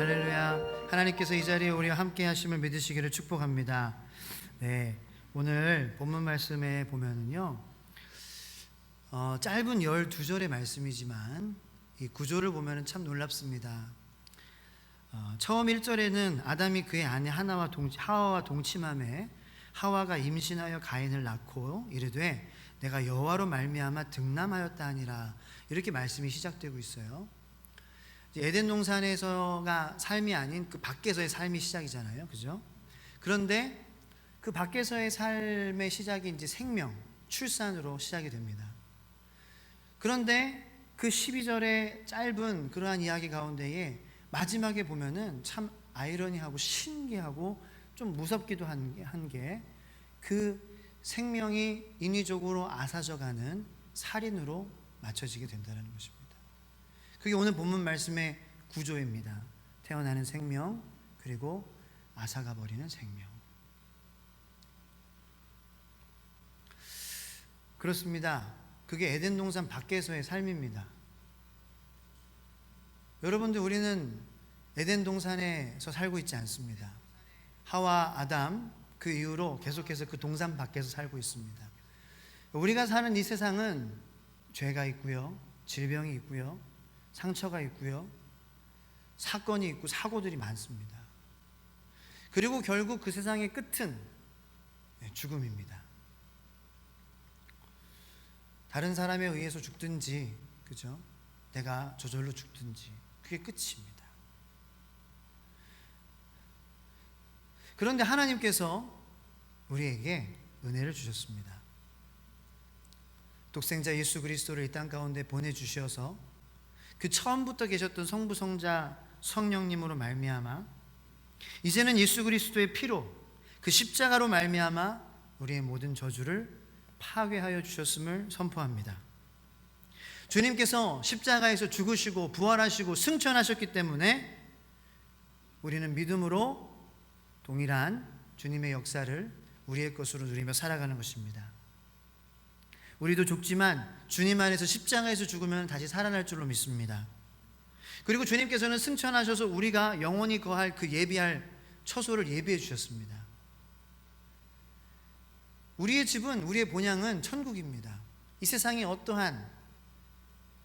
할렐루야. 하나님께서 이 자리에 우리와 함께 하심을 믿으시기를 축복합니다. 네, 오늘 본문 말씀에 보면은요, 짧은 12절의 말씀이지만 이 구조를 보면은 참 놀랍습니다. 처음 1절에는 아담이 그의 아내 하와와 동침함에 하와가 임신하여 가인을 낳고 이르되 내가 여호와로 말미암아 득남하였다 하니라, 이렇게 말씀이 시작되고 있어요. 에덴 동산에서가 삶이 아닌 그 밖에서의 삶이 시작이잖아요, 그죠? 그런데 그 밖에서의 삶의 시작이 이제 생명, 출산으로 시작이 됩니다. 그런데 그 12절의 짧은 그러한 이야기 가운데에 마지막에 보면은 참 아이러니하고 신기하고 좀 무섭기도 한 게 그 생명이 인위적으로 앗아져가는 살인으로 맞춰지게 된다는 것입니다. 그게 오늘 본문 말씀의 구조입니다. 태어나는 생명, 그리고 앗아가 버리는 생명. 그렇습니다. 그게 에덴 동산 밖에서의 삶입니다. 여러분들, 우리는 에덴 동산에서 살고 있지 않습니다. 하와, 아담, 그 이후로 계속해서 그 동산 밖에서 살고 있습니다. 우리가 사는 이 세상은 죄가 있고요, 질병이 있고요, 상처가 있고요, 사건이 있고 사고들이 많습니다. 그리고 결국 그 세상의 끝은 죽음입니다. 다른 사람에 의해서 죽든지, 그죠? 내가 저절로 죽든지, 그게 끝입니다. 그런데 하나님께서 우리에게 은혜를 주셨습니다. 독생자 예수 그리스도를 이 땅 가운데 보내주셔서 그 처음부터 계셨던 성부, 성자, 성령님으로 말미암아 이제는 예수 그리스도의 피로, 그 십자가로 말미암아 우리의 모든 저주를 파괴하여 주셨음을 선포합니다. 주님께서 십자가에서 죽으시고 부활하시고 승천하셨기 때문에 우리는 믿음으로 동일한 주님의 역사를 우리의 것으로 누리며 살아가는 것입니다. 우리도 죽지만 주님 안에서 십자가에서 죽으면 다시 살아날 줄로 믿습니다. 그리고 주님께서는 승천하셔서 우리가 영원히 거할 그 예비할 처소를 예비해 주셨습니다. 우리의 집은, 우리의 본향은 천국입니다. 이 세상의 어떠한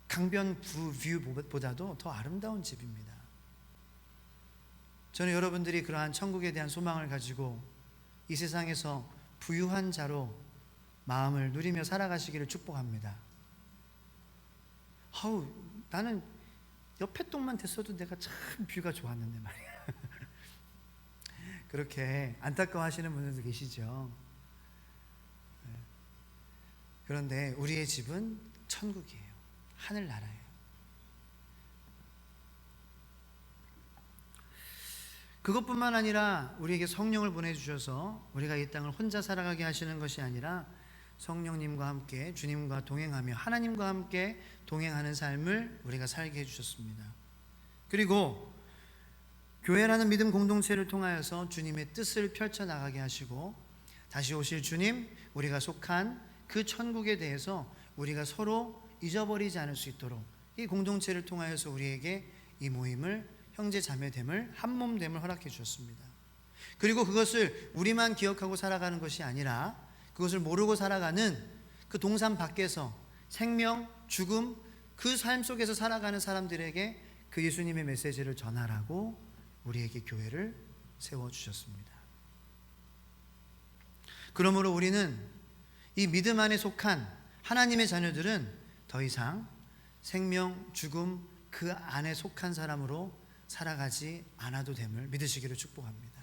강변 뷰보다도 더 아름다운 집입니다. 저는 여러분들이 그러한 천국에 대한 소망을 가지고 이 세상에서 부유한 자로 마음을 누리며 살아가시기를 축복합니다. 나는 옆에 동만 됐어도 내가 참 뷰가 좋았는데 말이야. 그렇게 안타까워하시는 분들도 계시죠. 그런데 우리의 집은 천국이에요. 하늘나라예요. 그것뿐만 아니라 우리에게 성령을 보내주셔서 우리가 이 땅을 혼자 살아가게 하시는 것이 아니라 성령님과 함께 주님과 동행하며 하나님과 함께 동행하는 삶을 우리가 살게 해주셨습니다. 그리고 교회라는 믿음 공동체를 통하여서 주님의 뜻을 펼쳐나가게 하시고 다시 오실 주님, 우리가 속한 그 천국에 대해서 우리가 서로 잊어버리지 않을 수 있도록 이 공동체를 통하여서 우리에게 이 모임을, 형제 자매됨을, 한몸됨을 허락해 주셨습니다. 그리고 그것을 우리만 기억하고 살아가는 것이 아니라 그것을 모르고 살아가는 그 동산 밖에서 생명, 죽음, 그 삶 속에서 살아가는 사람들에게 그 예수님의 메시지를 전하라고 우리에게 교회를 세워주셨습니다. 그러므로 우리는 이 믿음 안에 속한 하나님의 자녀들은 더 이상 생명, 죽음 그 안에 속한 사람으로 살아가지 않아도 됨을 믿으시기를 축복합니다.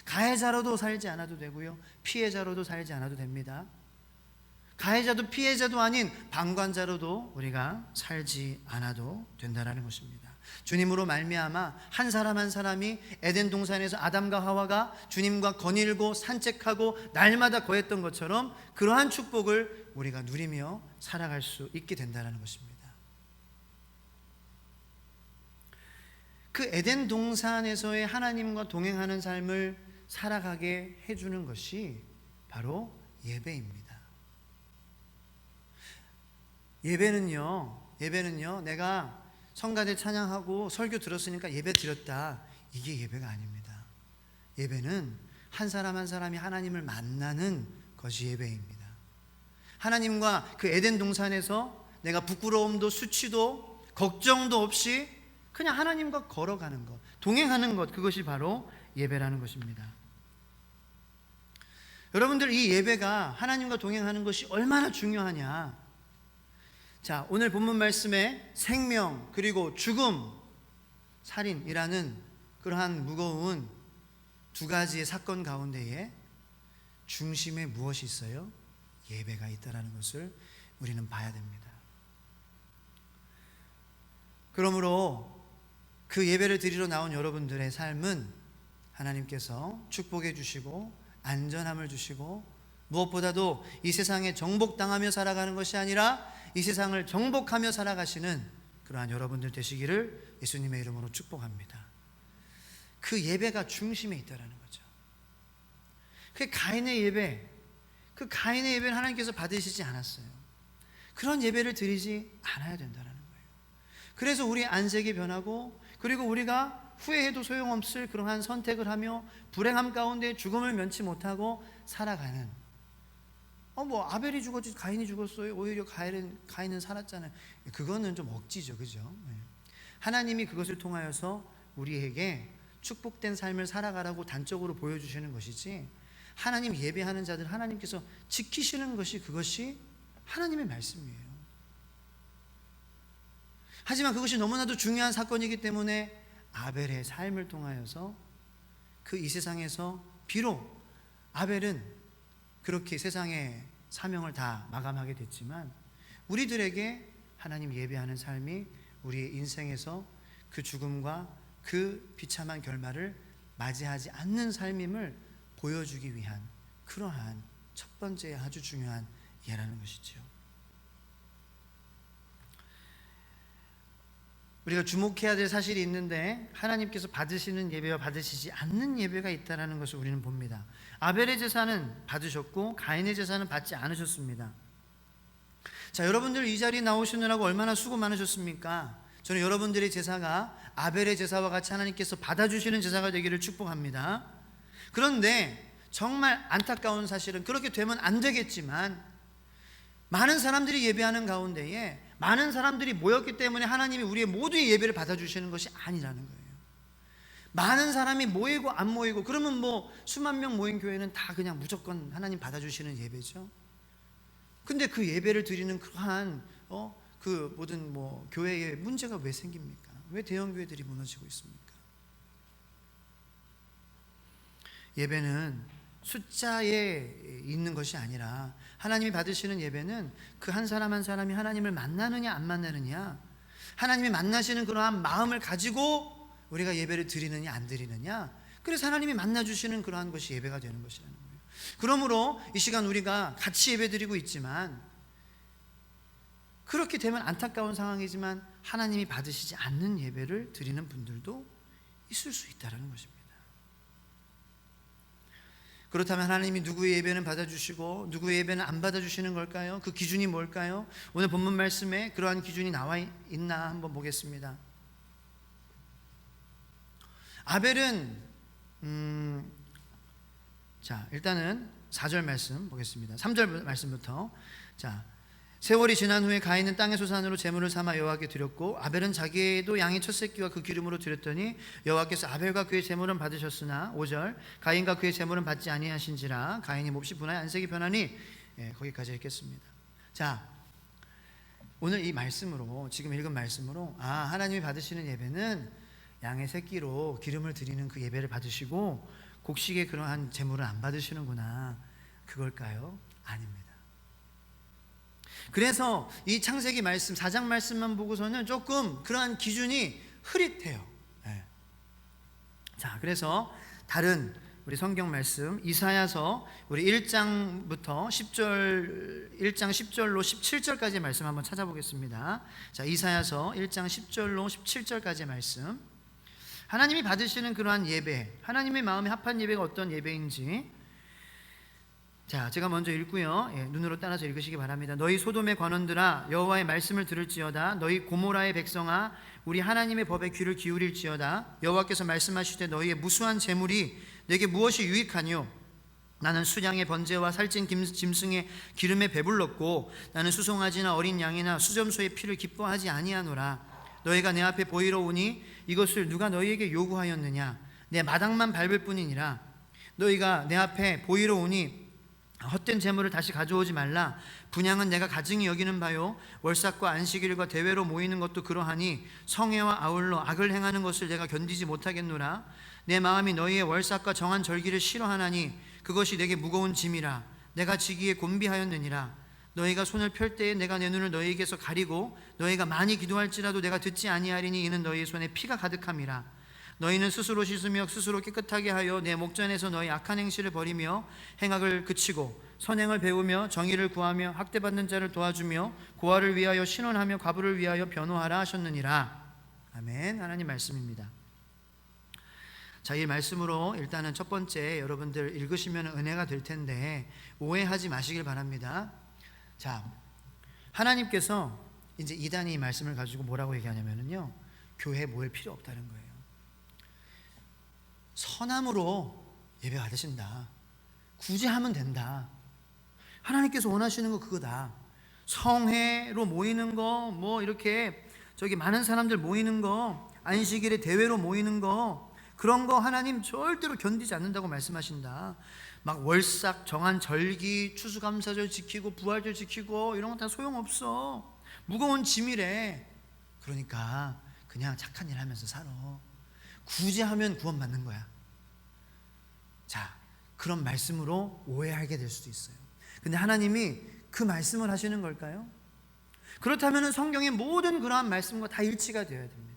가해자로도 살지 않아도 되고요, 피해자로도 살지 않아도 됩니다. 가해자도 피해자도 아닌 방관자로도 우리가 살지 않아도 된다는 것입니다. 주님으로 말미암아 한 사람 한 사람이 에덴 동산에서 아담과 하와가 주님과 거닐고 산책하고 날마다 거했던 것처럼 그러한 축복을 우리가 누리며 살아갈 수 있게 된다는 것입니다. 그 에덴 동산에서의 하나님과 동행하는 삶을 살아가게 해주는 것이 바로 예배입니다. 예배는요, 내가 성가대 찬양하고 설교 들었으니까 예배 드렸다. 이게 예배가 아닙니다. 예배는 한 사람 한 사람이 하나님을 만나는 것이 예배입니다. 하나님과 그 에덴 동산에서 내가 부끄러움도 수치도 걱정도 없이 그냥 하나님과 걸어가는 것, 동행하는 것, 그것이 바로 예배라는 것입니다. 여러분들, 이 예배가 하나님과 동행하는 것이 얼마나 중요하냐. 자, 오늘 본문 말씀에 생명 그리고 죽음, 살인이라는 그러한 무거운 두 가지의 사건 가운데에 중심에 무엇이 있어요? 예배가 있다는 것을 우리는 봐야 됩니다. 그러므로 그 예배를 드리러 나온 여러분들의 삶은 하나님께서 축복해 주시고 안전함을 주시고, 무엇보다도 이 세상에 정복당하며 살아가는 것이 아니라 이 세상을 정복하며 살아가시는 그러한 여러분들 되시기를 예수님의 이름으로 축복합니다. 그 예배가 중심에 있다는 거죠. 그 가인의 예배, 그 가인의 예배는 하나님께서 받으시지 않았어요. 그런 예배를 드리지 않아야 된다는 거예요. 그래서 우리의 안색이 변하고, 그리고 우리가 후회해도 소용없을 그러한 선택을 하며 불행함 가운데 죽음을 면치 못하고 살아가는, 아벨이 죽었지 가인이 죽었어요. 오히려 가인은 살았잖아요. 그거는 좀 억지죠, 그죠? 하나님이 그것을 통하여서 우리에게 축복된 삶을 살아가라고 단적으로 보여주시는 것이지, 하나님 예배하는 자들 하나님께서 지키시는 것이, 그것이 하나님의 말씀이에요. 하지만 그것이 너무나도 중요한 사건이기 때문에 아벨의 삶을 통하여서 그 이 세상에서 비록 아벨은 그렇게 세상의 사명을 다 마감하게 됐지만, 우리들에게 하나님 예배하는 삶이 우리의 인생에서 그 죽음과 그 비참한 결말을 맞이하지 않는 삶임을 보여주기 위한 그러한 첫 번째 아주 중요한 예라는 것이죠. 우리가 주목해야 될 사실이 있는데, 하나님께서 받으시는 예배와 받으시지 않는 예배가 있다는 것을 우리는 봅니다. 아벨의 제사는 받으셨고 가인의 제사는 받지 않으셨습니다. 자, 여러분들 이 자리에 나오시느라고 얼마나 수고 많으셨습니까? 저는 여러분들의 제사가 아벨의 제사와 같이 하나님께서 받아주시는 제사가 되기를 축복합니다. 그런데 정말 안타까운 사실은, 그렇게 되면 안 되겠지만, 많은 사람들이 예배하는 가운데에 많은 사람들이 모였기 때문에 하나님이 우리의 모두의 예배를 받아주시는 것이 아니라는 거예요. 많은 사람이 모이고 안 모이고, 그러면 수만 명 모인 교회는 다 그냥 무조건 하나님 받아주시는 예배죠. 근데 그 예배를 드리는 그러한 그 모든 교회에 문제가 왜 생깁니까? 왜 대형 교회들이 무너지고 있습니까? 예배는 숫자에 있는 것이 아니라, 하나님이 받으시는 예배는 그 한 사람 한 사람이 하나님을 만나느냐 안 만나느냐, 하나님이 만나시는 그러한 마음을 가지고 우리가 예배를 드리느냐 안 드리느냐, 그래서 하나님이 만나주시는 그러한 것이 예배가 되는 것이라는 거예요. 그러므로 이 시간 우리가 같이 예배 드리고 있지만, 그렇게 되면 안타까운 상황이지만 하나님이 받으시지 않는 예배를 드리는 분들도 있을 수 있다는 것입니다. 그렇다면 하나님이 누구의 예배는 받아주시고 누구의 예배는 안 받아주시는 걸까요? 그 기준이 뭘까요? 오늘 본문 말씀에 그러한 기준이 나와 있나 한번 보겠습니다. 아벨은 자, 일단은 4절 말씀 보겠습니다. 3절 말씀부터. 자, 세월이 지난 후에 가인은 땅의 소산으로 제물을 삼아 여호와께 드렸고, 아벨은 자기도 양의 첫 새끼와 그 기름으로 드렸더니 여호와께서 아벨과 그의 제물은 받으셨으나, 5절, 가인과 그의 제물은 받지 아니하신지라 가인이 몹시 분하여 안색이 변하니, 거기까지 읽겠습니다. 자, 오늘 이 말씀으로, 지금 읽은 말씀으로, 하나님이 받으시는 예배는 양의 새끼로 기름을 드리는 그 예배를 받으시고 곡식의 그러한 제물을 안 받으시는구나, 그걸까요? 아닙니다. 그래서 이 창세기 말씀 4장 말씀만 보고서는 조금 그러한 기준이 흐릿해요. 자, 그래서 다른 우리 성경 말씀 이사야서 우리 1장부터 10절 1장 10절로 17절까지의 말씀 한번 찾아보겠습니다. 자, 이사야서 1장 10절로 17절까지의 말씀. 하나님이 받으시는 그러한 예배, 하나님의 마음에 합한 예배가 어떤 예배인지 자, 제가 먼저 읽고요. 눈으로 따라서 읽으시기 바랍니다. 너희 소돔의 관원들아, 여호와의 말씀을 들을지어다. 너희 고모라의 백성아, 우리 하나님의 법에 귀를 기울일지어다. 여호와께서 말씀하시되 너희의 무수한 재물이 내게 무엇이 유익하뇨? 나는 수량의 번제와 살찐 짐승의 기름에 배불렀고 나는 수송아지나 어린 양이나 수점소의 피를 기뻐하지 아니하노라. 너희가 내 앞에 보이러 오니 이것을 누가 너희에게 요구하였느냐? 내 마당만 밟을 뿐이니라. 너희가 내 앞에 보이러 오니 헛된 재물을 다시 가져오지 말라. 분향은 내가 가증히 여기는 바요, 월삭과 안식일과 대회로 모이는 것도 그러하니 성회와 아울러 악을 행하는 것을 내가 견디지 못하겠노라. 내 마음이 너희의 월삭과 정한 절기를 싫어하나니 그것이 내게 무거운 짐이라. 내가 지기에 곤비하였느니라. 너희가 손을 펼 때에 내가 내 눈을 너희에게서 가리고 너희가 많이 기도할지라도 내가 듣지 아니하리니 이는 너희 손에 피가 가득함이라. 너희는 스스로 씻으며 스스로 깨끗하게 하여 내 목전에서 너희 악한 행실을 버리며 행악을 그치고 선행을 배우며 정의를 구하며 학대받는 자를 도와주며 고아를 위하여 신원하며 과부를 위하여 변호하라 하셨느니라. 아멘. 하나님 말씀입니다. 자, 이 말씀으로 일단은 첫 번째 여러분들 읽으시면 은혜가 될 텐데 오해하지 마시길 바랍니다. 자, 하나님께서 이제 이단이 이 말씀을 가지고 뭐라고 얘기하냐면요, 교회에 모일 필요 없다는 거예요. 선함으로 예배 받으신다. 굳이 하면 된다. 하나님께서 원하시는 거 그거다. 성회로 모이는 거, 뭐 이렇게 저기 많은 사람들 모이는 거, 안식일에 대회로 모이는 거, 그런 거 하나님 절대로 견디지 않는다고 말씀하신다. 막 월삭, 정한 절기, 추수감사절 지키고 부활절 지키고 이런 거 다 소용없어. 무거운 짐이래. 그러니까 그냥 착한 일 하면서 살아. 굳이 하면 구원받는 거야. 자, 그런 말씀으로 오해하게 될 수도 있어요. 근데 하나님이 그 말씀을 하시는 걸까요? 그렇다면 성경의 모든 그러한 말씀과 다 일치가 되어야 됩니다.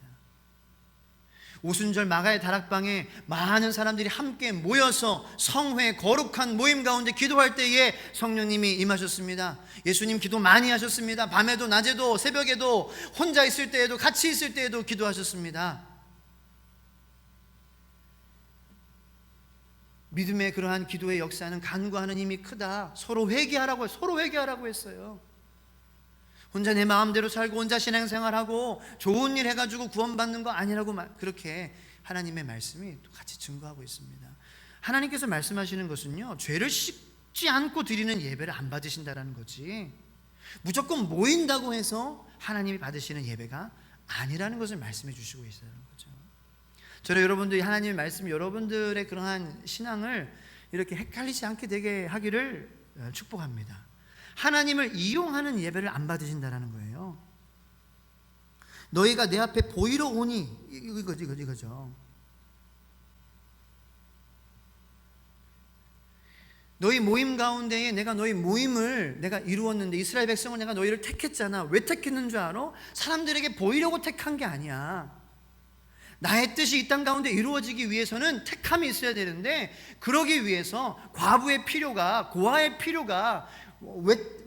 오순절 마가의 다락방에 많은 사람들이 함께 모여서 성회 거룩한 모임 가운데 기도할 때에 성령님이 임하셨습니다. 예수님 기도 많이 하셨습니다. 밤에도 낮에도 새벽에도 혼자 있을 때에도 같이 있을 때에도 기도하셨습니다. 믿음의 그러한 기도의 역사는 간구하는 힘이 크다. 서로 회개하라고 했어요. 혼자 내 마음대로 살고 혼자 신앙생활하고 좋은 일 해가지고 구원받는 거 아니라고 그렇게 하나님의 말씀이 같이 증거하고 있습니다. 하나님께서 말씀하시는 것은요, 죄를 씻지 않고 드리는 예배를 안 받으신다라는 거지, 무조건 모인다고 해서 하나님이 받으시는 예배가 아니라는 것을 말씀해 주시고 있다는 거죠. 저는 여러분들이 하나님의 말씀, 여러분들의 그러한 신앙을 이렇게 헷갈리지 않게 되게 하기를 축복합니다. 하나님을 이용하는 예배를 안 받으신다라는 거예요. 너희가 내 앞에 보이러 오니 이거죠. 너희 모임 가운데에 내가 너희 모임을 내가 이루었는데, 이스라엘 백성을 내가 너희를 택했잖아. 왜 택했는 줄 알아? 사람들에게 보이려고 택한 게 아니야. 나의 뜻이 이 땅 가운데 이루어지기 위해서는 택함이 있어야 되는데, 그러기 위해서 과부의 필요가, 고아의 필요가,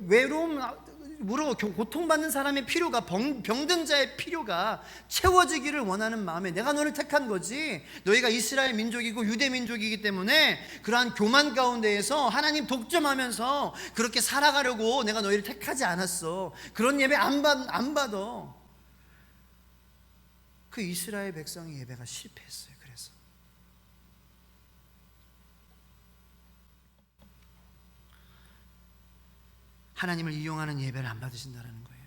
외로움으로 고통받는 사람의 필요가, 병든 자의 필요가 채워지기를 원하는 마음에 내가 너를 택한 거지, 너희가 이스라엘 민족이고 유대 민족이기 때문에 그러한 교만 가운데에서 하나님 독점하면서 그렇게 살아가려고 내가 너희를 택하지 않았어. 그런 예배 안 받아. 그 이스라엘 백성의 예배가 실패했어요. 그래서 하나님을 이용하는 예배를 안 받으신다는 거예요.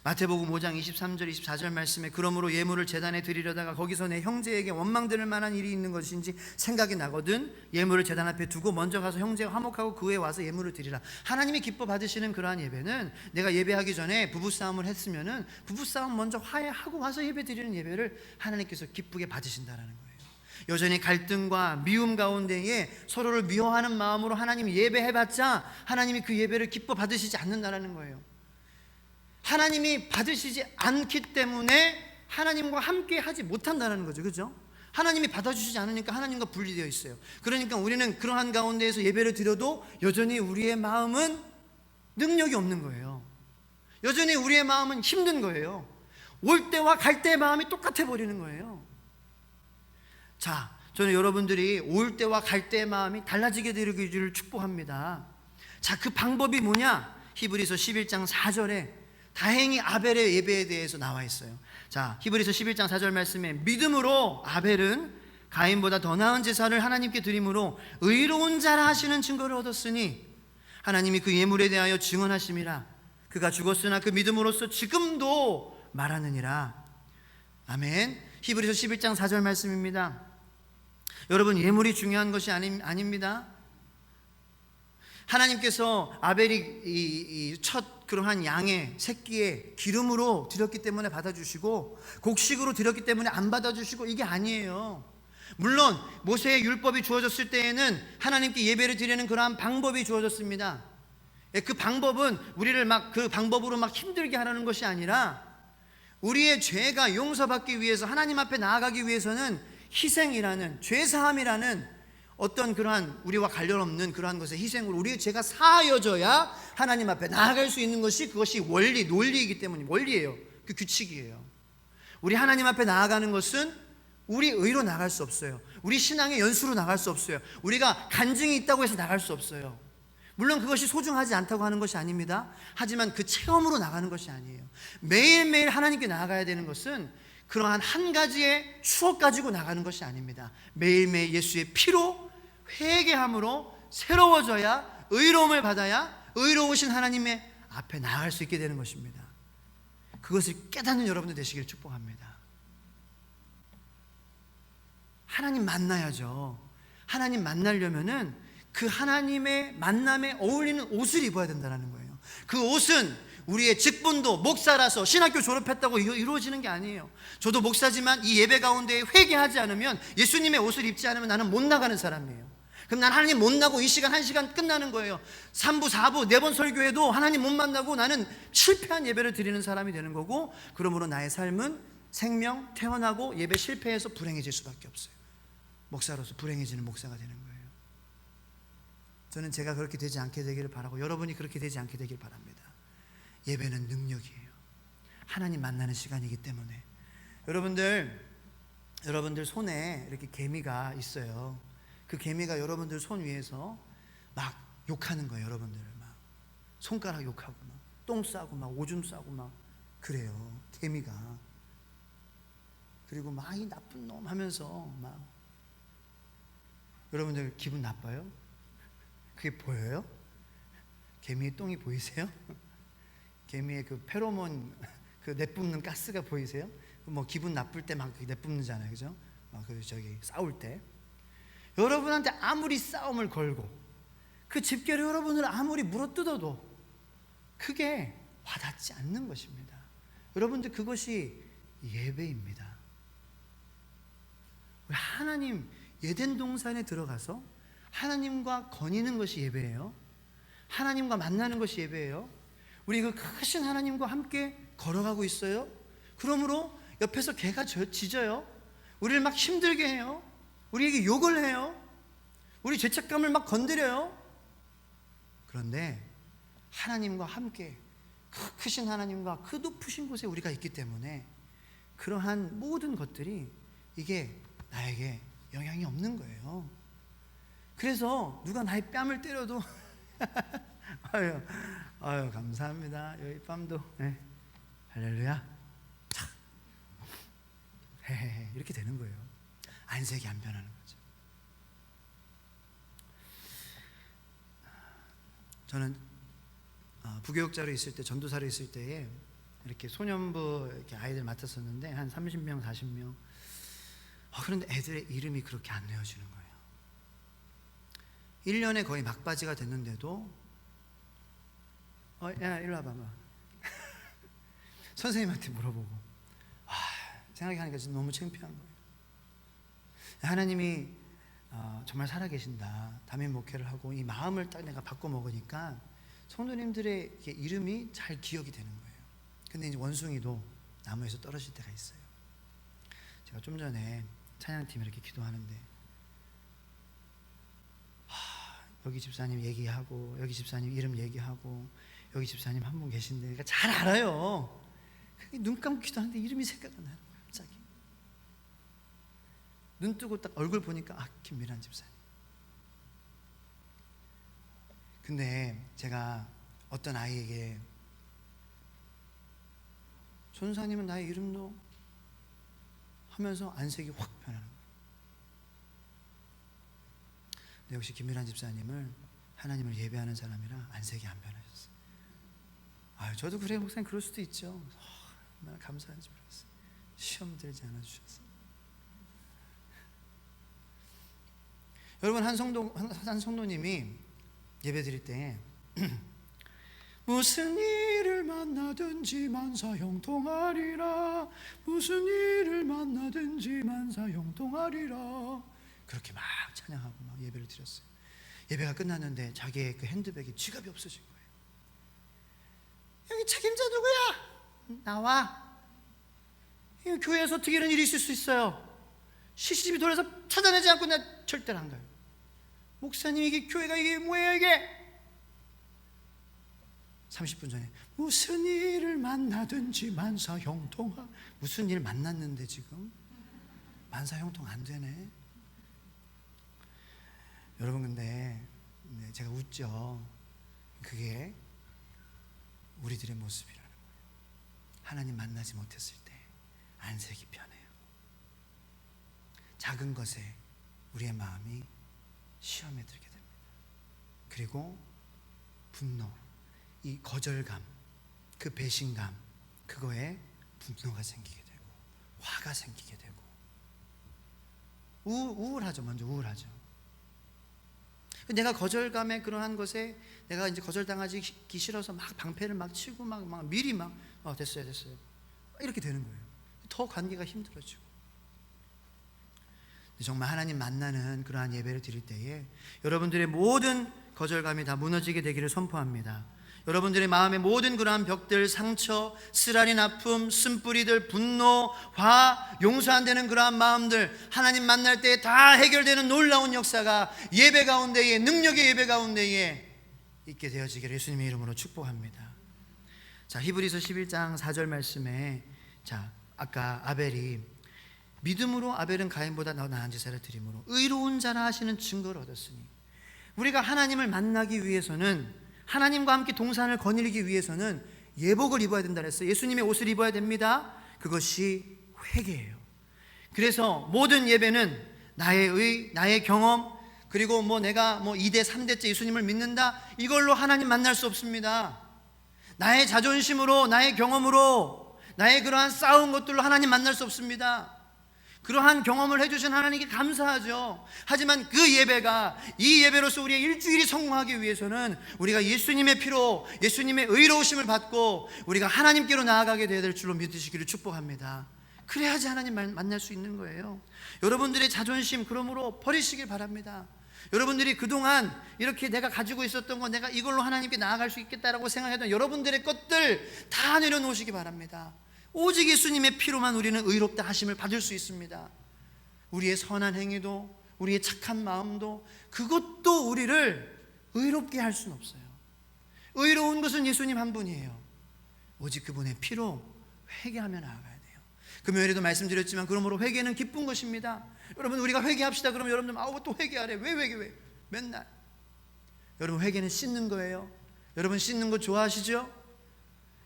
마태복음 5장 23절 24절 말씀에 그러므로 예물을 제단에 드리려다가 거기서 내 형제에게 원망들을 만한 일이 있는 것인지 생각이 나거든 예물을 제단 앞에 두고 먼저 가서 형제와 화목하고 그 후에 와서 예물을 드리라. 하나님이 기뻐 받으시는 그러한 예배는, 내가 예배하기 전에 부부싸움을 했으면은 부부싸움 먼저 화해하고 와서 예배 드리는 예배를 하나님께서 기쁘게 받으신다라는 거예요. 여전히 갈등과 미움 가운데에 서로를 미워하는 마음으로 하나님 예배해봤자 하나님이 그 예배를 기뻐 받으시지 않는다라는 거예요. 하나님이 받으시지 않기 때문에 하나님과 함께 하지 못한다는 거죠. 그죠? 하나님이 받아주시지 않으니까 하나님과 분리되어 있어요. 그러니까 우리는 그러한 가운데에서 예배를 드려도 여전히 우리의 마음은 능력이 없는 거예요. 여전히 우리의 마음은 힘든 거예요. 올 때와 갈 때의 마음이 똑같아 버리는 거예요. 자, 저는 여러분들이 올 때와 갈 때의 마음이 달라지게 되기를 축복합니다. 자, 그 방법이 뭐냐? 히브리서 11장 4절에 다행히 아벨의 예배에 대해서 나와 있어요. 자, 히브리서 11장 4절 말씀에 믿음으로 아벨은 가인보다 더 나은 제사를 하나님께 드림으로 의로운 자라 하시는 증거를 얻었으니 하나님이 그 예물에 대하여 증언하심이라. 그가 죽었으나 그 믿음으로써 지금도 말하느니라. 아멘. 히브리서 11장 4절 말씀입니다. 여러분, 예물이 중요한 것이 아닙니다. 하나님께서 아벨이 이 첫 그러한 양의 새끼의 기름으로 드렸기 때문에 받아주시고 곡식으로 드렸기 때문에 안 받아주시고 이게 아니에요. 물론 모세의 율법이 주어졌을 때에는 하나님께 예배를 드리는 그러한 방법이 주어졌습니다. 그 방법은 우리를 그 방법으로 힘들게 하라는 것이 아니라 우리의 죄가 용서받기 위해서 하나님 앞에 나아가기 위해서는 희생이라는, 죄사함이라는 어떤 그러한 우리와 관련 없는 그러한 것의 희생으로 우리의 죄가 사하여져야 하나님 앞에 나아갈 수 있는 것이, 그것이 논리이기 때문에, 원리예요. 그 규칙이에요. 우리 하나님 앞에 나아가는 것은 우리 의로 나갈 수 없어요. 우리 신앙의 연수로 나갈 수 없어요. 우리가 간증이 있다고 해서 나갈 수 없어요. 물론 그것이 소중하지 않다고 하는 것이 아닙니다. 하지만 그 체험으로 나가는 것이 아니에요. 매일매일 하나님께 나아가야 되는 것은 그러한 한 가지의 추억 가지고 나가는 것이 아닙니다. 매일매일 예수의 피로 회개함으로 새로워져야, 의로움을 받아야 의로우신 하나님의 앞에 나아갈 수 있게 되는 것입니다. 그것을 깨닫는 여러분들 되시기를 축복합니다. 하나님 만나야죠. 하나님 만나려면은 그 하나님의 만남에 어울리는 옷을 입어야 된다는 거예요. 그 옷은 우리의 직분도 목사라서 신학교 졸업했다고 이루어지는 게 아니에요. 저도 목사지만 이 예배 가운데 회개하지 않으면, 예수님의 옷을 입지 않으면 나는 못 나가는 사람이에요. 그럼 난 하나님 못 나고 이 시간 1시간 끝나는 거예요. 3부 4부 4번 설교해도 하나님 못 만나고 나는 실패한 예배를 드리는 사람이 되는 거고, 그러므로 나의 삶은 생명, 태어나고 예배 실패해서 불행해질 수밖에 없어요. 목사로서 불행해지는 목사가 되는 거예요. 저는 제가 그렇게 되지 않게 되기를 바라고, 여러분이 그렇게 되지 않게 되길 바랍니다. 예배는 능력이에요. 하나님 만나는 시간이기 때문에. 여러분들 손에 이렇게 개미가 있어요. 그 개미가 여러분들 손 위에서 막 욕하는 거예요. 여러분들을 막 손가락 욕하고 막 똥 싸고 막 오줌 싸고 막 그래요. 개미가. 그리고 막 이 나쁜 놈 하면서 막, 여러분들 기분 나빠요? 그게 보여요? 개미의 똥이 보이세요? 개미의 그 페로몬, 그 내뿜는 가스가 보이세요? 뭐 기분 나쁠 때 막 내뿜는잖아요, 그죠? 막 싸울 때. 여러분한테 아무리 싸움을 걸고 그 집게를 여러분을 아무리 물어뜯어도 그게 와닿지 않는 것입니다. 여러분들, 그것이 예배입니다. 우리 하나님 에덴 동산에 들어가서 하나님과 거니는 것이 예배예요. 하나님과 만나는 것이 예배예요. 우리 그 크신 하나님과 함께 걸어가고 있어요. 그러므로 옆에서 개가 짖어요. 우리를 막 힘들게 해요. 우리에게 욕을 해요. 우리 죄책감을 막 건드려요. 그런데 하나님과 함께, 그 크신 하나님과 그 높으신 곳에 우리가 있기 때문에 그러한 모든 것들이 이게 나에게 영향이 없는 거예요. 그래서 누가 나의 뺨을 때려도 아유 감사합니다. 여기 뺨도, 네. 할렐루야. 헤헤헤, 이렇게 되는 거예요. 안색이 안 변하는 거죠. 저는 부교육자로 있을 때, 전도사로 있을 때에 이렇게 소년부 이렇게 아이들 맡았었는데 한 30명, 40명. 그런데 애들의 이름이 그렇게 안 외워지는 거예요. 1년에 거의 막바지가 됐는데도 야 일로 와봐. 선생님한테 물어보고, 생각하니까 진짜 너무 창피한 거예요. 하나님이 정말 살아계신다. 담임 목회를 하고 이 마음을 딱 내가 바꿔 먹으니까 성도님들의 이름이 잘 기억이 되는 거예요. 근데 이제 원숭이도 나무에서 떨어질 때가 있어요. 제가 좀 전에 찬양팀 이렇게 기도하는데 여기 집사님 얘기하고, 여기 집사님 이름 얘기하고, 여기 집사님 한 분 계신데, 그러니까 잘 알아요. 눈 감고 기도하는데 이름이 생각이 나는 거예요. 갑자기 눈 뜨고 딱 얼굴 보니까 김미란 집사님. 근데 제가 어떤 아이에게 전사님은 나의 이름도 하면서 안색이 확 변하는 거예요. 근데 역시 김미란 집사님을 하나님을 예배하는 사람이라 안색이 안 변하셨어요. 저도 그래요 목사님, 그럴 수도 있죠. 얼마나 감사한지 몰랐어요. 시험 들지 않아 주셔서. 여러분, 한 성도님이 예배 드릴 때 무슨 일을 만나든지 만사 형통하리라, 무슨 일을 만나든지 만사 형통하리라, 그렇게 막 찬양하고 막 예배를 드렸어요. 예배가 끝났는데 자기의 그 핸드백에 지갑이 없어진 거예요. 여기 책임자 누구야? 나와. 교회에서 어떻게 이런 일이 있을 수 있어요? CCTV 돌아서 찾아내지 않고 나 절대로 안 가요. 목사님, 이게 교회가 이게 뭐예요 이게? 30분 전에 무슨 일을 만나든지 만사 형통하. 무슨 일 만났는데 지금 만사 형통 안 되네. 여러분, 근데 제가 웃죠. 그게 우리들의 모습이라는 거예요. 하나님 만나지 못했을 때 안색이 변해요. 작은 것에 우리의 마음이 시험에 들게 됩니다. 그리고 분노, 이 거절감, 그 배신감, 그거에 분노가 생기게 되고 화가 생기게 되고 우울하죠. 먼저 우울하죠. 내가 거절감에 그러한 것에 내가 이제 거절당하기 싫어서 막 방패를 막 치고 막 미리 막 됐어요 이렇게 되는 거예요. 더 관계가 힘들어지고. 정말 하나님 만나는 그러한 예배를 드릴 때에 여러분들의 모든 거절감이 다 무너지게 되기를 선포합니다. 여러분들의 마음의 모든 그러한 벽들, 상처, 쓰라린 아픔, 쓴뿌리들, 분노, 화, 용서 안 되는 그러한 마음들, 하나님 만날 때 다 해결되는 놀라운 역사가 예배 가운데에, 능력의 예배 가운데에 있게 되어지기를 예수님의 이름으로 축복합니다. 자, 히브리서 11장 4절 말씀에, 자, 아까 아벨이 믿음으로 아벨은 가인보다 더 나은 제사를 드림으로 의로운 자라 하시는 증거를 얻었으니, 우리가 하나님을 만나기 위해서는, 하나님과 함께 동산을 거닐기 위해서는 예복을 입어야 된다 그랬어요. 예수님의 옷을 입어야 됩니다. 그것이 회개예요. 그래서 모든 예배는 나의 의, 나의 경험, 그리고 내가 2대 3대째 예수님을 믿는다, 이걸로 하나님 만날 수 없습니다. 나의 자존심으로, 나의 경험으로, 나의 그러한 쌓은 것들로 하나님 만날 수 없습니다. 그러한 경험을 해주신 하나님께 감사하죠. 하지만 그 예배가, 이 예배로서 우리의 일주일이 성공하기 위해서는 우리가 예수님의 피로, 예수님의 의로우심을 받고 우리가 하나님께로 나아가게 되어야 될 줄로 믿으시기를 축복합니다. 그래야지 하나님 만날 수 있는 거예요. 여러분들의 자존심, 그러므로 버리시길 바랍니다. 여러분들이 그동안 이렇게 내가 가지고 있었던 거, 내가 이걸로 하나님께 나아갈 수 있겠다라고 생각했던 여러분들의 것들 다 내려놓으시기 바랍니다. 오직 예수님의 피로만 우리는 의롭다 하심을 받을 수 있습니다. 우리의 선한 행위도, 우리의 착한 마음도, 그것도 우리를 의롭게 할 수는 없어요. 의로운 것은 예수님 한 분이에요. 오직 그분의 피로 회개하며 나아가야 돼요. 금요일에도 말씀드렸지만, 그러므로 회개는 기쁜 것입니다. 여러분, 우리가 회개합시다 그러면 여러분들 또 회개하래. 왜 맨날. 여러분, 회개는 씻는 거예요. 여러분, 씻는 거 좋아하시죠?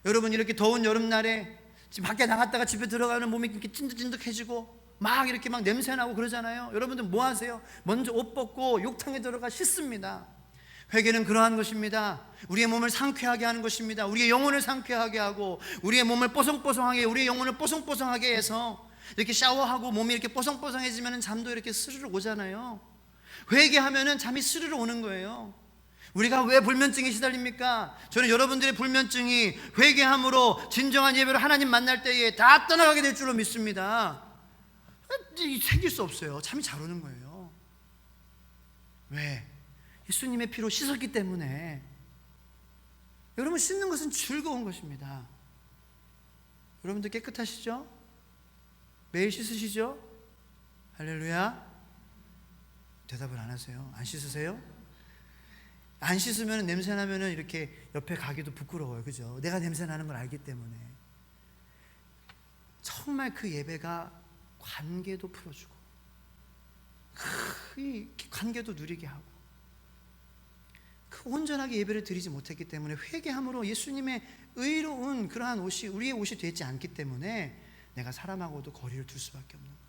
여러분, 이렇게 더운 여름날에 지금 밖에 나갔다가 집에 들어가는 몸이 이렇게 찐득찐득해지고 막 이렇게 막 냄새나고 그러잖아요. 여러분들 뭐 하세요? 먼저 옷 벗고 욕탕에 들어가 씻습니다. 회개는 그러한 것입니다. 우리의 몸을 상쾌하게 하는 것입니다. 우리의 영혼을 상쾌하게 하고, 우리의 몸을 뽀송뽀송하게, 우리의 영혼을 뽀송뽀송하게 해서, 이렇게 샤워하고 몸이 이렇게 뽀송뽀송해지면 잠도 이렇게 스르르 오잖아요. 회개하면 잠이 스르르 오는 거예요. 우리가 왜 불면증에 시달립니까? 저는 여러분들의 불면증이 회개함으로 진정한 예배로 하나님 만날 때에 다 떠나가게 될 줄로 믿습니다. 생길 수 없어요. 잠이 잘 오는 거예요. 왜? 예수님의 피로 씻었기 때문에. 여러분, 씻는 것은 즐거운 것입니다. 여러분들 깨끗하시죠? 매일 씻으시죠? 할렐루야. 대답을 안 하세요. 안 씻으세요? 안 씻으면 냄새 나면 이렇게 옆에 가기도 부끄러워요. 그죠? 내가 냄새 나는 걸 알기 때문에. 정말 그 예배가 관계도 풀어주고 그 관계도 누리게 하고 그 온전하게 예배를 드리지 못했기 때문에 회개함으로 예수님의 의로운 그러한 옷이 우리의 옷이 되지 않기 때문에 내가 사람하고도 거리를 둘 수밖에 없는 거예요.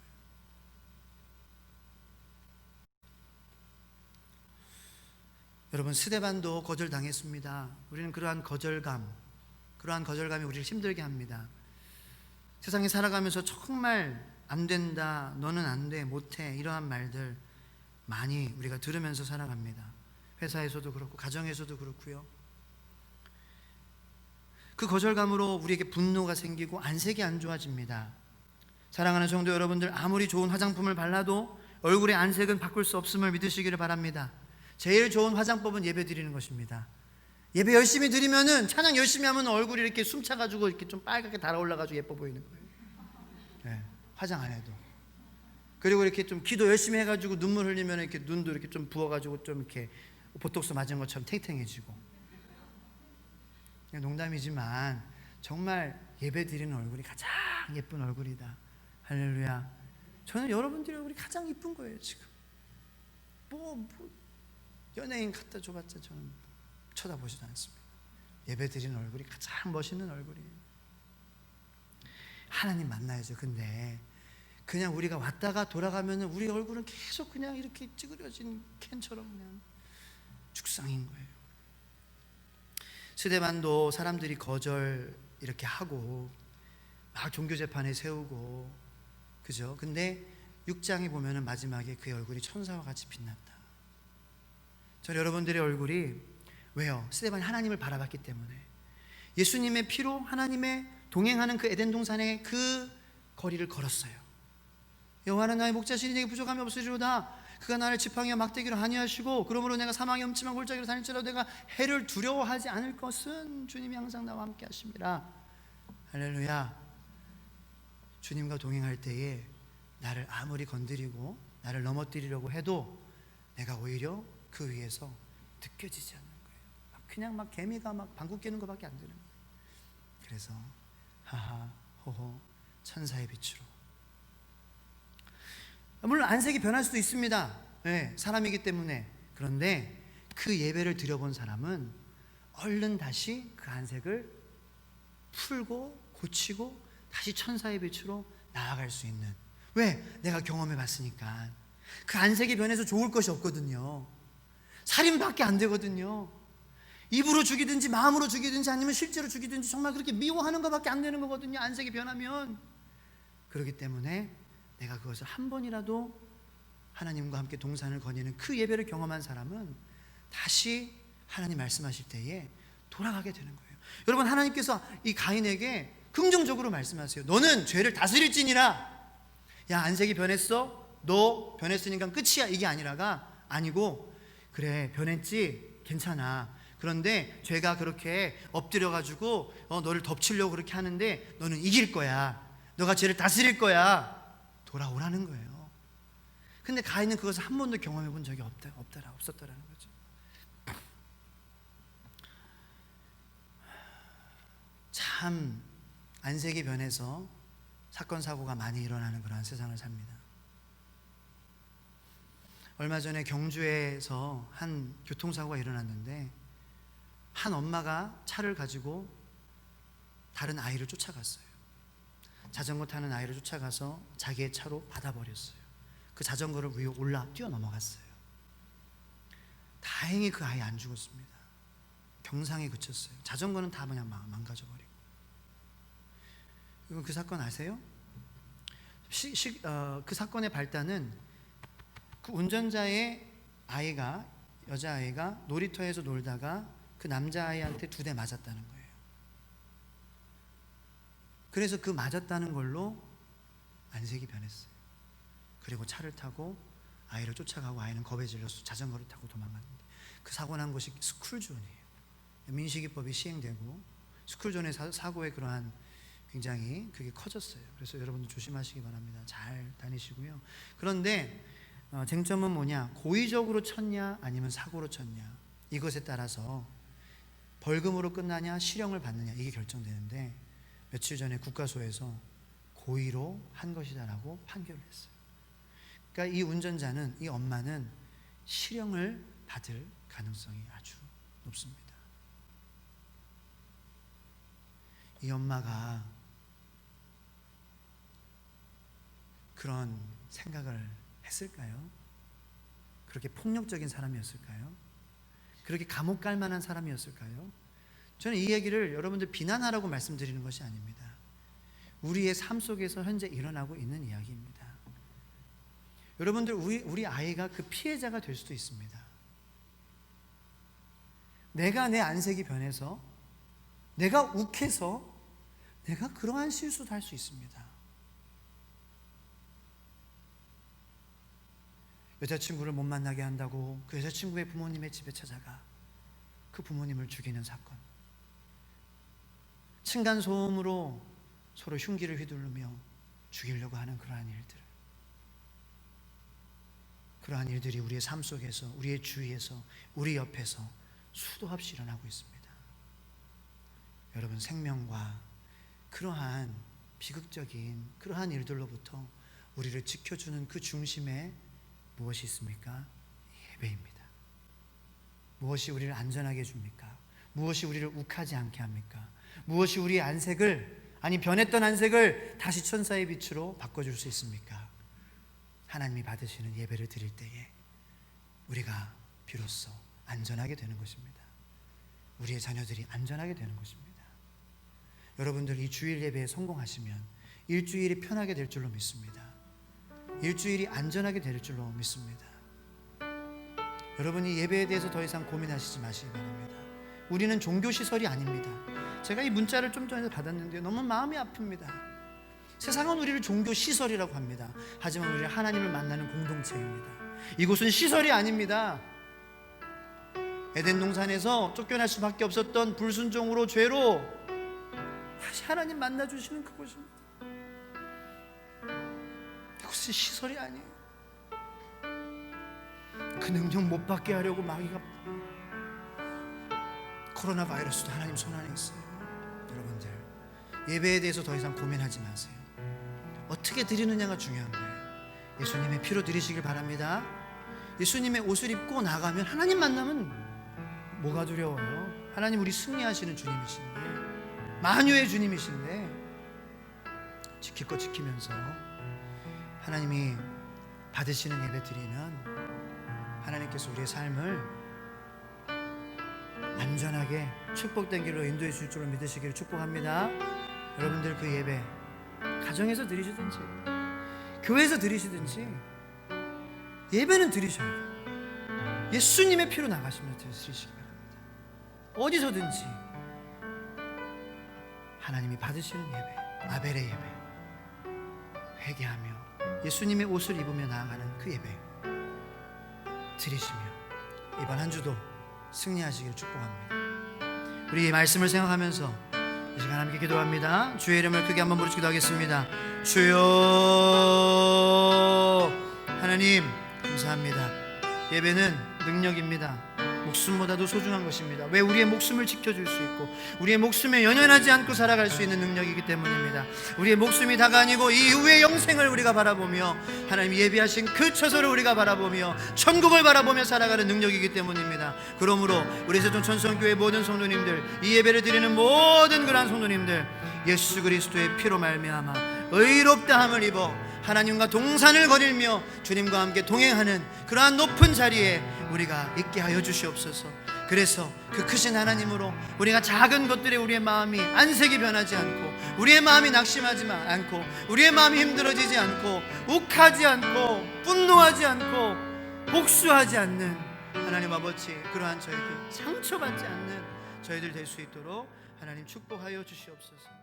여러분, 스데반도 거절당했습니다. 우리는 그러한 거절감이 우리를 힘들게 합니다. 세상에 살아가면서 정말 안 된다, 너는 안 돼, 못해, 이러한 말들 많이 우리가 들으면서 살아갑니다. 회사에서도 그렇고 가정에서도 그렇고요. 그 거절감으로 우리에게 분노가 생기고 안색이 안 좋아집니다. 사랑하는 성도 여러분들, 아무리 좋은 화장품을 발라도 얼굴의 안색은 바꿀 수 없음을 믿으시기를 바랍니다. 제일 좋은 화장법은 예배 드리는 것입니다. 예배 열심히 드리면은, 찬양 열심히 하면 얼굴이 이렇게 숨차가지고 이렇게 좀 빨갛게 달아올라가지고 예뻐 보이는 거예요. 네, 화장 안 해도. 그리고 이렇게 좀 기도 열심히 해가지고 눈물 흘리면 이렇게 눈도 이렇게 좀 부어가지고 좀 이렇게 보톡스 맞은 것처럼 탱탱해지고. 농담이지만 정말 예배 드리는 얼굴이 가장 예쁜 얼굴이다. 할렐루야. 저는 여러분들의 얼굴이 가장 예쁜 거예요. 지금 뭐 연예인 갖다 줘봤자 저는 쳐다보지도 않습니다. 예배 드리는 얼굴이 가장 멋있는 얼굴이에요. 하나님 만나야죠. 근데 그냥 우리가 왔다가 돌아가면 우리 얼굴은 계속 그냥 이렇게 찌그러진 캔처럼 그냥 죽상인 거예요. 스데반도 사람들이 거절 이렇게 하고 막 종교 재판에 세우고, 그죠? 근데 6장에 보면은 마지막에 그의 얼굴이 천사와 같이 빛났다. 저는 여러분들의 얼굴이 왜요? 스데반이 하나님을 바라봤기 때문에, 예수님의 피로 하나님의 동행하는 그 에덴 동산의 그 거리를 걸었어요. 여호와는 나의 목자시니 내게 부족함이 없으리로다. 그가 나를 지팡이와 막대기로 한위하시고 그러므로 내가 사망의 엄침한 골짜기로 다닐지라도 내가 해를 두려워하지 않을 것은 주님이 항상 나와 함께 하심이라. 할렐루야. 주님과 동행할 때에 나를 아무리 건드리고 나를 넘어뜨리려고 해도 내가 오히려 그 위에서 느껴지지 않는 거예요. 그냥 막 개미가 막 방구 깨는 것밖에 안 되는 거예요. 그래서 하하 호호 천사의 빛으로. 물론 안색이 변할 수도 있습니다. 네, 사람이기 때문에. 그런데 그 예배를 드려본 사람은 얼른 다시 그 안색을 풀고 고치고 다시 천사의 빛으로 나아갈 수 있는. 왜? 내가 경험해 봤으니까. 그 안색이 변해서 좋을 것이 없거든요. 살인밖에 안 되거든요. 입으로 죽이든지 마음으로 죽이든지 아니면 실제로 죽이든지 정말 그렇게 미워하는 것밖에 안 되는 거거든요. 안색이 변하면. 그렇기 때문에 내가 그것을 한 번이라도 하나님과 함께 동산을 거니는 그 예배를 경험한 사람은 다시 하나님 말씀하실 때에 돌아가게 되는 거예요. 여러분, 하나님께서 이 가인에게 긍정적으로 말씀하세요. 너는 죄를 다스릴지니라. 야, 안색이 변했어? 너 변했으니까 끝이야. 이게 아니고, 그래 변했지? 괜찮아. 그런데 죄가 그렇게 엎드려가지고 너를 덮치려고 그렇게 하는데 너는 이길 거야. 너가 죄를 다스릴 거야. 돌아오라는 거예요. 근데 가인은 그것을 한 번도 경험해 본 적이 없었다라는 거죠. 참 안색이 변해서 사건 사고가 많이 일어나는 그러한 세상을 삽니다. 얼마 전에 경주에서 한 교통사고가 일어났는데 한 엄마가 차를 가지고 다른 아이를 쫓아갔어요. 자전거 타는 아이를 쫓아가서 자기의 차로 받아버렸어요. 그 자전거를 위에 뛰어넘어갔어요. 다행히 그 아이 안 죽었습니다. 경상에 그쳤어요. 자전거는 다 그냥 망가져버리고. 그 사건 아세요? 그 사건의 발단은 그 운전자의 여자아이가 놀이터에서 놀다가 그 남자아이한테 2대 맞았다는 거예요. 그래서 그 맞았다는 걸로 안색이 변했어요. 그리고 차를 타고 아이를 쫓아가고 아이는 겁에 질려서 자전거를 타고 도망갔는데 그 사고 난 곳이 스쿨존이에요. 민식이법이 시행되고 스쿨존의 사고의 그러한 굉장히 그게 커졌어요. 그래서 여러분들 조심하시기 바랍니다. 잘 다니시고요. 그런데 쟁점은 뭐냐? 고의적으로 쳤냐 아니면 사고로 쳤냐, 이것에 따라서 벌금으로 끝나냐 실형을 받느냐, 이게 결정되는데 며칠 전에 국가소에서 고의로 한 것이다라고 판결을 했어요. 그러니까 이 운전자는, 이 엄마는 실형을 받을 가능성이 아주 높습니다. 이 엄마가 그런 생각을 했을까요? 그렇게 폭력적인 사람이었을까요? 그렇게 감옥 갈 만한 사람이었을까요? 저는 이 얘기를 여러분들 비난하라고 말씀드리는 것이 아닙니다. 우리의 삶 속에서 현재 일어나고 있는 이야기입니다. 여러분들, 우리 아이가 그 피해자가 될 수도 있습니다. 내가 내 안색이 변해서, 내가 욱해서 내가 그러한 실수도 할 수 있습니다. 여자친구를 못 만나게 한다고 그 여자친구의 부모님의 집에 찾아가 그 부모님을 죽이는 사건, 층간소음으로 서로 흉기를 휘두르며 죽이려고 하는 그러한 일들이 우리의 삶 속에서, 우리의 주위에서, 우리 옆에서 수도 없이 일어나고 있습니다. 여러분, 생명과 그러한 비극적인 그러한 일들로부터 우리를 지켜주는 그 중심에 무엇이 있습니까? 예배입니다. 무엇이 우리를 안전하게 해줍니까? 무엇이 우리를 욱하지 않게 합니까? 무엇이 우리의 안색을, 아니 변했던 안색을 다시 천사의 빛으로 바꿔줄 수 있습니까? 하나님이 받으시는 예배를 드릴 때에 우리가 비로소 안전하게 되는 것입니다. 우리의 자녀들이 안전하게 되는 것입니다. 여러분들, 이 주일 예배에 성공하시면 일주일이 편하게 될 줄로 믿습니다. 일주일이 안전하게 될 줄로 믿습니다. 여러분이 예배에 대해서 더 이상 고민하시지 마시기 바랍니다. 우리는 종교시설이 아닙니다. 제가 이 문자를 좀 전에 받았는데 너무 마음이 아픕니다. 세상은 우리를 종교시설이라고 합니다. 하지만 우리는 하나님을 만나는 공동체입니다. 이곳은 시설이 아닙니다. 에덴 동산에서 쫓겨날 수밖에 없었던 불순종으로, 죄로 다시 하나님 만나주시는 그곳입니다. 이곳은 시설이 아니에요. 그 능력 못 받게 하려고 마귀가, 코로나 바이러스도 하나님 손안에 있어요. 여러분들, 예배에 대해서 더 이상 고민하지 마세요. 어떻게 드리느냐가 중요한 거예요. 예수님의 피로 드리시길 바랍니다. 예수님의 옷을 입고 나가면, 하나님 만나면 뭐가 두려워요? 하나님 우리 승리하시는 주님이신데, 만유의 주님이신데, 지킬 거 지키면서 하나님이 받으시는 예배 드리면 하나님께서 우리의 삶을 안전하게 축복된 길로 인도해 주실 줄로 믿으시기를 축복합니다. 여러분들, 그 예배 가정에서 드리시든지 교회에서 드리시든지 예배는 드리셔야 돼요. 예수님의 피로 나가시면 드리시기 바랍니다. 어디서든지 하나님이 받으시는 예배, 아벨의 예배, 회개하며 예수님의 옷을 입으며 나아가는 그 예배 드리시며 이번 한 주도 승리하시길 축복합니다. 우리 이 말씀을 생각하면서 이 시간 함께 기도합니다. 주의 이름을 크게 한번 부르짖기도 하겠습니다. 주여, 하나님 감사합니다. 예배는 능력입니다. 목숨보다도 소중한 것입니다. 왜? 우리의 목숨을 지켜줄 수 있고 우리의 목숨에 연연하지 않고 살아갈 수 있는 능력이기 때문입니다. 우리의 목숨이 다가 아니고 이후의 영생을 우리가 바라보며, 하나님 예비하신 그 처소를 우리가 바라보며 천국을 바라보며 살아가는 능력이기 때문입니다. 그러므로 우리 세종 천성교회 모든 성도님들, 이 예배를 드리는 모든 그러한 성도님들, 예수 그리스도의 피로 말미암아 의롭다함을 입어 하나님과 동산을 거닐며 주님과 함께 동행하는 그러한 높은 자리에 우리가 있게 하여 주시옵소서. 그래서 그 크신 하나님으로 우리가 작은 것들에 우리의 마음이 안색이 변하지 않고, 우리의 마음이 낙심하지 않고, 우리의 마음이 힘들어지지 않고, 욱하지 않고, 분노하지 않고, 복수하지 않는 하나님 아버지, 그러한 저희들, 상처받지 않는 저희들 될 수 있도록 하나님 축복하여 주시옵소서.